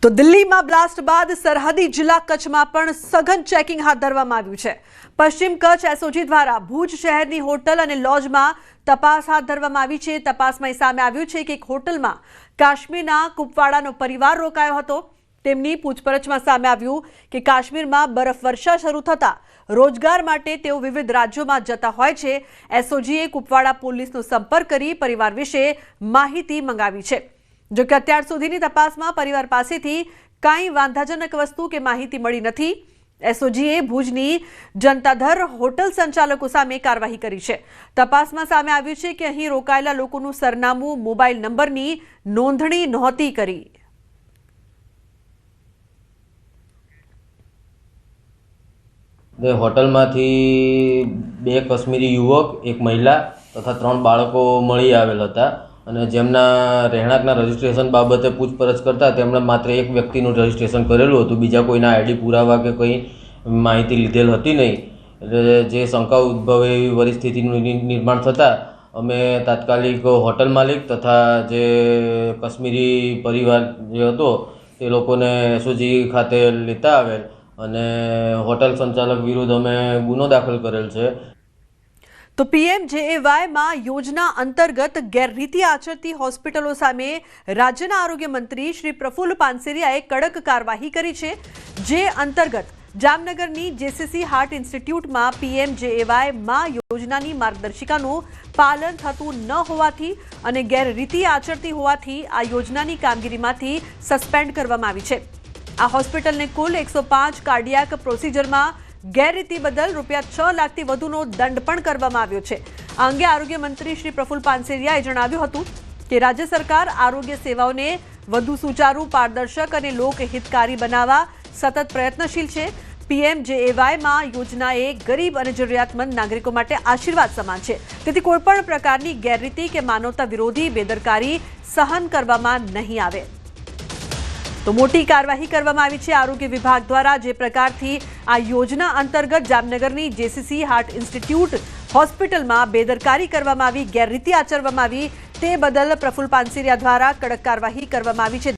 તો દિલ્હીમાં બ્લાસ્ટ બાદ સરહદી જિલ્લા કચ્છમાં પણ સઘન ચેકિંગ હાથ ધરવામાં આવ્યું છે। પશ્ચિમ કચ્છ એસઓજી દ્વારા ભુજ શહેરની હોટલ અને લોજમાં તપાસ હાથ ધરવામાં આવી છે। તપાસમાં સામે આવ્યું છે કે એક હોટલમાં કાશ્મીરના કુપવાડાનો પરિવાર રોકાયો હતો। તેમની પૂછપરછમાં સામે આવ્યું કે કાશ્મીરમાં બરફવર્ષા શરૂ થતા રોજગાર માટે તેઓ વિવિધ રાજ્યોમાં જતા હોય છે। એસઓજીએ કુપવાડા પોલીસનો સંપર્ક કરી પરિવાર વિશે માહિતી મંગાવી છે। જો કે અત્યાર સુધીની તપાસમાં પરિવાર પાસેથી કાંઈ વાંધાજનક વસ્તુ કે માહિતી મળી નથી। એસઓજીએ ભુજની જનતાધર હોટલ સંચાલકો સામે કાર્યવાહી કરી છે। તપાસમાં સામે આવ્યું છે કે અહીં રોકાયેલા લોકોનું સરનામું, મોબાઈલ નંબરની નોંધણી નહોતી કરી। હોટલમાંથી 2 કાશ્મીરી યુવક, એક મહિલા તથા 3 બાળકો મળી આવેલ હતા અને જેમના રહેણાંકના રજીસ્ટ્રેશન બાબતે પૂછપરછ કરતા તેમણે માત્ર એક વ્યક્તિનું રજીસ્ટ્રેશન કરેલું હતું। બીજા કોઈના આઈડી પુરાવા કે કંઈ માહિતી લીધેલ હતી નહીં। એટલે જે શંકા ઉદ્ભવે એવી પરિસ્થિતિનું નિર્માણ થતાં અમે તાત્કાલિક હોટલ માલિક તથા જે કાશ્મીરી પરિવાર જે હતો તે લોકોને એસઓજી ખાતે લેતા આવેલ અને હોટલ સંચાલક વિરુદ્ધ અમે ગુનો દાખલ કરેલ છે। તો પીએમજેએવાયમાં યોજના અંતર્ગત ગેરરીતિ આચરતી હોસ્પિટલો સામે રાજ્યના આરોગ્ય મંત્રી શ્રી પ્રફુલ્લ પાનસેરિયાએ કડક કાર્યવાહી કરી છે। જે અંતર્ગત જામનગરની જેસીસી હાર્ટ ઇન્સ્ટિટ્યૂટમાં પીએમજેએવાયમાં યોજનાની માર્ગદર્શિકાનું પાલન થતું ન હોવાથી અને ગેરરીતિ આચરતી હોવાથી આ યોજનાની કામગીરીમાંથી સસ્પેન્ડ કરવામાં આવી છે। આ હોસ્પિટલને કુલ 105 કાર્ડિયાક પ્રોસિજરમાં ગેરરીતિ બદલ ₹6 લાખથી વધુનો દંડ પણ કરવામાં આવ્યો છે। આ અંગે આરોગ્ય મંત્રી શ્રી પ્રફુલ્લ પાનસેરિયાએ જણાવ્યું હતું કે રાજ્ય સરકાર આરોગ્ય સેવાઓને વધુ સુચારુ, પારદર્શક અને લોકહિતકારી બનાવવા સતત પ્રયત્નશીલ છે। પીએમજેએવાયમાં યોજના એ ગરીબ અને જરૂરિયાતમંદ નાગરિકો માટે આશીર્વાદ સમાન છે। તેથી કોઈપણ પ્રકારની ગેરરીતિ કે માનવતા વિરોધી બેદરકારી સહન કરવામાં નહીં આવે। તો મોટી કાર્યવાહી કરવામાં આવી છે આરોગ્ય વિભાગ દ્વારા। જે પ્રકારથી આ યોજના અંતર્ગત જામનગરની જેસીસી હાર્ટ ઇન્સ્ટિટ્યૂટ હોસ્પિટલમાં બેદરકારી કરવામાં આવી, ગેરરીતિ આચરવામાં આવી, તે બદલ પ્રફુલ્લ પાનસેરિયા દ્વારા કડક કાર્યવાહી કરવામાં આવી છે।